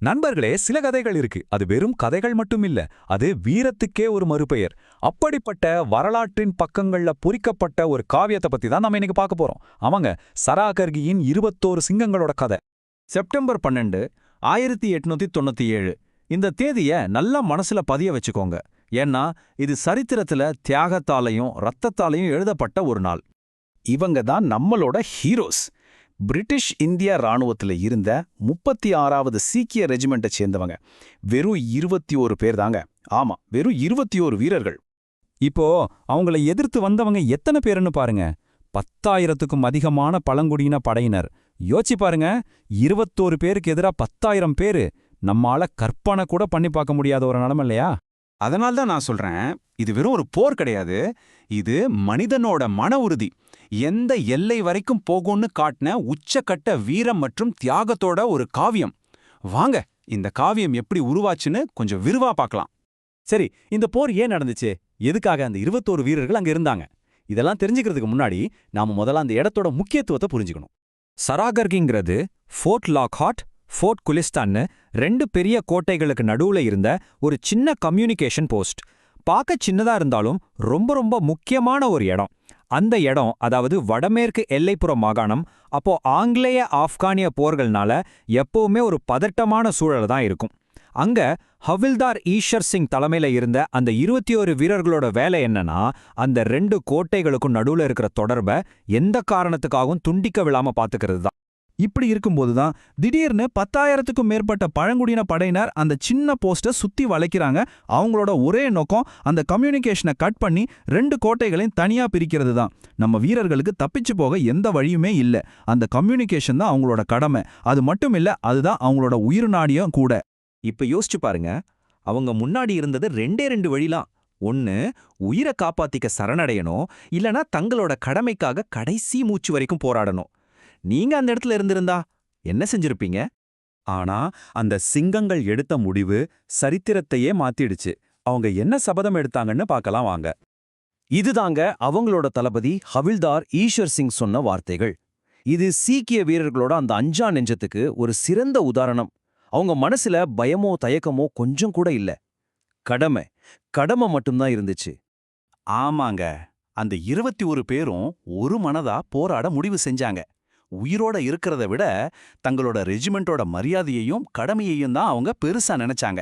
நண்பர்களே, சில கதைகள் இருக்கு. அது வெறும் கதைகள் மட்டும் இல்ல. அது வீரத்துக்கே ஒரு மறுபெயர். அப்படிப்பட்ட வரலாற்றின் பக்கங்கள்ல பொறிக்கப்பட்ட ஒரு காவியத்தை பத்தி தான் நம்ம இன்னைக்கு பார்க்க போறோம். ஆமாங்க, சராகர்கியின் 21 சிங்கங்களோட கதை. செப்டம்பர் 12, 1897. இந்த தேதிய நல்லா மனசுல பதிய வச்சுக்கோங்க. ஏன்னா இது சரித்திரத்துல தியாகத்தாலையும் ரத்தத்தாலையும் எழுதப்பட்ட ஒரு நாள். இவங்க தான் நம்மளோட ஹீரோஸ். பிரிட்டிஷ் இந்திய ராணுவத்தில் இருந்த 36வது சீக்கிய ரெஜிமெண்ட்டை சேர்ந்தவங்க. வெறும் 21 பேர் தாங்க. ஆமா, வெறும் 21 வீரர்கள். இப்போ அவங்கள எதிர்த்து வந்தவங்க எத்தனை பேருன்னு பாருங்க. 10,000க்கும் அதிகமான பழங்குடியின படையினர். யோசிச்சு பாருங்க, 21 பேருக்கு எதிரா 10,000 பேரு. நம்மால கற்பனை கூட பண்ணி பார்க்க முடியாத ஒரு நிலைமை இல்லையா? அதனால்தான் நான் சொல்றேன், இது வெறும் ஒரு போர் கிடையாது. இது மனிதனோட மன உறுதி. எந்த எல்லை வரைக்கும் போகும்னு காட்டின உச்சக்கட்ட வீரம் மற்றும் தியாகத்தோட ஒரு காவியம். வாங்க, இந்த காவியம் எப்படி உருவாச்சுன்னு கொஞ்சம் விரிவா பார்க்கலாம். சரி, இந்த போர் ஏன் நடந்துச்சு? எதுக்காக அந்த 21 வீரர்கள் அங்க இருந்தாங்க? இதெல்லாம் தெரிஞ்சுக்கிறதுக்கு முன்னாடி நாம முதல்ல அந்த இடத்தோட முக்கியத்துவத்தை புரிஞ்சுக்கணும். சராகர்கிங்கிறது ஃபோர்ட் லாக்ஹார்ட், ஃபோர்ட் குலிஸ்தான்னு 2 பெரிய கோட்டைகளுக்கு நடுவுல இருந்த ஒரு சின்ன கம்யூனிகேஷன் போஸ்ட். பார்க்க சின்னதா இருந்தாலும் ரொம்ப ரொம்ப முக்கியமான ஒரு இடம். அந்த இடம், அதாவது வடமேற்கு எல்லைப்புற மாகாணம், அப்போ ஆங்கிலேய ஆப்கானிய போர்கள்னால எப்பவுமே ஒரு பதட்டமான சூழல் தான் இருக்கும். அங்க ஹவில்தார் ஈஷர் சிங் தலைமையில இருந்த அந்த 21 வீரர்களோட வேலை என்னன்னா, அந்த 2 கோட்டைகளுக்கும் நடுவுல இருக்கிற தொடர்பை எந்த காரணத்துக்காகவும் துண்டிக்க விடாம பாத்துக்கிறது தான். இப்படி இருக்கும்போது தான் திடீர்னு 10,000க்கும் மேற்பட்ட பழங்குடியின படையினர் அந்த சின்ன போஸ்ட்டை சுத்தி வளைக்கிறாங்க. அவங்களோட ஒரே நோக்கம் அந்த கம்யூனிகேஷனை கட் பண்ணி 2 கோட்டைகளையும் தனியா பிரிக்கிறது தான். நம்ம வீரர்களுக்கு தப்பிச்சு போக எந்த வழியுமே இல்லை. அந்த கம்யூனிகேஷன் தான் அவங்களோட கடமை. அது மட்டும் இல்ல, அதுதான் அவங்களோட உயிர் நாடியும் கூட. இப்ப யோசிச்சு பாருங்க, அவங்க முன்னாடி இருந்தது 2 வழிலாம். ஒன்னு, உயிரை காப்பாத்திக்க சரணடையணும், இல்லனா தங்களோட கடமைக்காக கடைசி மூச்சு வரைக்கும் போராடணும். நீங்க அந்த இடத்துல இருந்திருந்தா என்ன செஞ்சிருப்பீங்க? ஆனா அந்த சிங்கங்கள் எடுத்த முடிவு சரித்திரத்தையே மாத்திடுச்சு. அவங்க என்ன சபதம் எடுத்தாங்கன்னு பார்க்கலாம் வாங்க. இதுதாங்க அவங்களோட தளபதி ஹவில்தார் ஈஷர் சிங் சொன்ன வார்த்தைகள். இது சீக்கிய வீரர்களோட அந்த அஞ்சா நெஞ்சத்துக்கு ஒரு சிறந்த உதாரணம். அவங்க மனசுல பயமோ தயக்கமோ கொஞ்சம் கூட இல்ல. கடமை கடமை மட்டும்தான் இருந்துச்சு. ஆமாங்க, அந்த 21 பேரும் ஒரு மனதா போராட முடிவு செஞ்சாங்க. உயிரோட இருக்கிறத விட தங்களோட ரெஜிமெண்டோட மரியாதையையும் கடமையையும் தான் அவங்க பெருசா நினைச்சாங்க.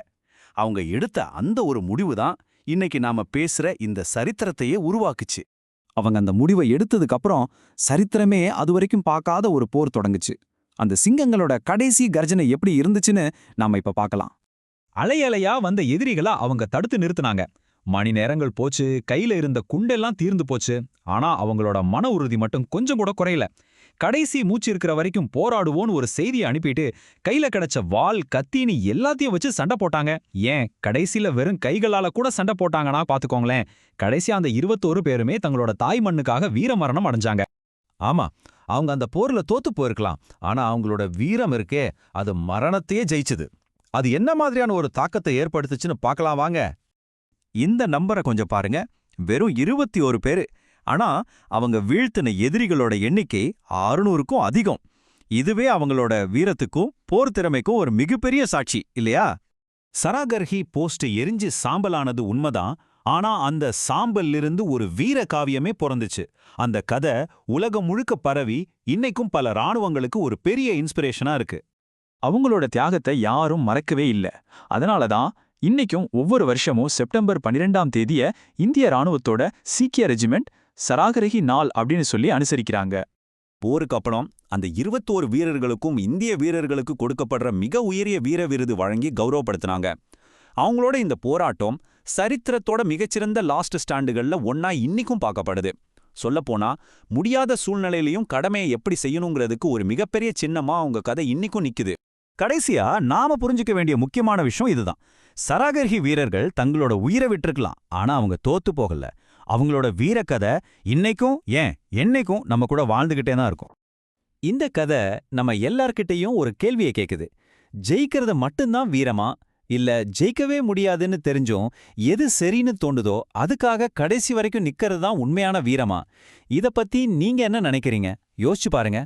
அவங்க எடுத்த அந்த ஒரு முடிவு தான் இன்னைக்கு நாம பேசுற இந்த சரித்திரத்தையே உருவாக்குச்சு. அவங்க அந்த முடிவை எடுத்ததுக்கு அப்புறம் சரித்திரமே அதுவரைக்கும் பார்க்காத ஒரு போர் தொடங்குச்சு. அந்த சிங்கங்களோட கடைசி கர்ஜனை எப்படி இருந்துச்சுன்னு நாம இப்ப பார்க்கலாம். அலையலையா வந்த எதிரிகளா அவங்க தடுத்து நிறுத்தினாங்க. மணி நேரங்கள் போச்சு, கையில இருந்த குண்டெல்லாம் தீர்ந்து போச்சு. ஆனா அவங்களோட மன உறுதி மட்டும் கொஞ்சம் கூட குறையல. கடைசி மூச்சு இருக்கிற வரைக்கும் போராடுவோன்னு ஒரு செய்தியை அனுப்பிட்டு கையில கிடைச்ச வாள், கத்தின்னு எல்லாத்தையும் வச்சு சண்டை போட்டாங்க. ஏன், கடைசியில வெறும் கைகளால கூட சண்டை போட்டாங்கன்னா பாத்துக்கோங்களேன். கடைசியா அந்த 21 பேருமே தங்களோட தாய் மண்ணுக்காக வீரமரணம் அடைஞ்சாங்க. ஆமா, அவங்க அந்த போர்ல தோத்து போயிருக்கலாம். ஆனா அவங்களோட வீரம் இருக்கே, அது மரணத்தையே ஜெயிச்சுது. அது என்ன மாதிரியான ஒரு தாக்கத்தை ஏற்படுத்துச்சுன்னு பார்க்கலாம் வாங்க. இந்த நம்பரை கொஞ்சம் பாருங்க. வெறும் 21 பேரு. ஆனா அவங்க வீழ்த்தின எதிரிகளோட எண்ணிக்கை 600க்கும் அதிகம். இதுவே அவங்களோட வீரத்துக்கும் போர் திறமைக்கும் ஒரு மிகப்பெரிய சாட்சி இல்லையா? சராகர்ஹி போஸ்ட் எரிஞ்சு சாம்பலானது உண்மைதான். ஆனா அந்த சாம்பல்லிருந்து ஒரு வீர காவியமே பிறந்துச்சு. அந்த கதை உலகம் முழுக்க பரவி இன்னைக்கும் பல ராணுவங்களுக்கு ஒரு பெரிய இன்ஸ்பிரேஷனா இருக்கு. அவங்களோட தியாகத்தை யாரும் மறக்கவே இல்ல. அதனாலதான் இன்னைக்கும் ஒவ்வொரு வருஷமும் செப்டம்பர் 12ஆம் தேதிய இந்திய ராணுவத்தோட சீக்கிய ரெஜிமெண்ட் சராகர்ஹி நாள் அப்படின்னு சொல்லி அனுசரிக்கிறாங்க. போருக்கு அப்புறம் அந்த 21 வீரர்களுக்கும் இந்திய வீரர்களுக்கு கொடுக்கப்படுற மிக உயரிய வீர விருது வழங்கி கௌரவப்படுத்தினாங்க. அவங்களோட இந்த போராட்டம் சரித்திரத்தோட மிகச்சிறந்த லாஸ்ட் ஸ்டாண்டுகள்ல ஒன்னா இன்னிக்கும் பார்க்கப்படுது. சொல்லப்போனா முடியாத சூழ்நிலையிலையும் கடமையை எப்படி செய்யணுங்கிறதுக்கு ஒரு மிகப்பெரிய சின்னமா அவங்க கதை இன்னிக்கும் நிக்குது. கடைசியா நாம புரிஞ்சுக்க வேண்டிய முக்கியமான விஷயம் இதுதான். சராகர்ஹி வீரர்கள் தங்களோட உயிரை விட்டுருக்கலாம், ஆனா அவங்க தோத்து போகல. அவங்களோட வீரக்கதை இன்னைக்கும், ஏன் என்னைக்கும் நம்ம கூட வாழ்ந்துகிட்டே தான் இருக்கும். இந்த கதை நம்ம எல்லார்கிட்டையும் ஒரு கேள்வியை கேக்குது. ஜெயிக்கிறது மட்டும்தான் வீரமா, இல்ல ஜெயிக்கவே முடியாதுன்னு தெரிஞ்சும் எது சரின்னு தோண்டுதோ அதுக்காக கடைசி வரைக்கும் நிக்கிறது தான் உண்மையான வீரமா? இத பத்தி நீங்க என்ன நினைக்கிறீங்க? யோசிச்சு பாருங்க.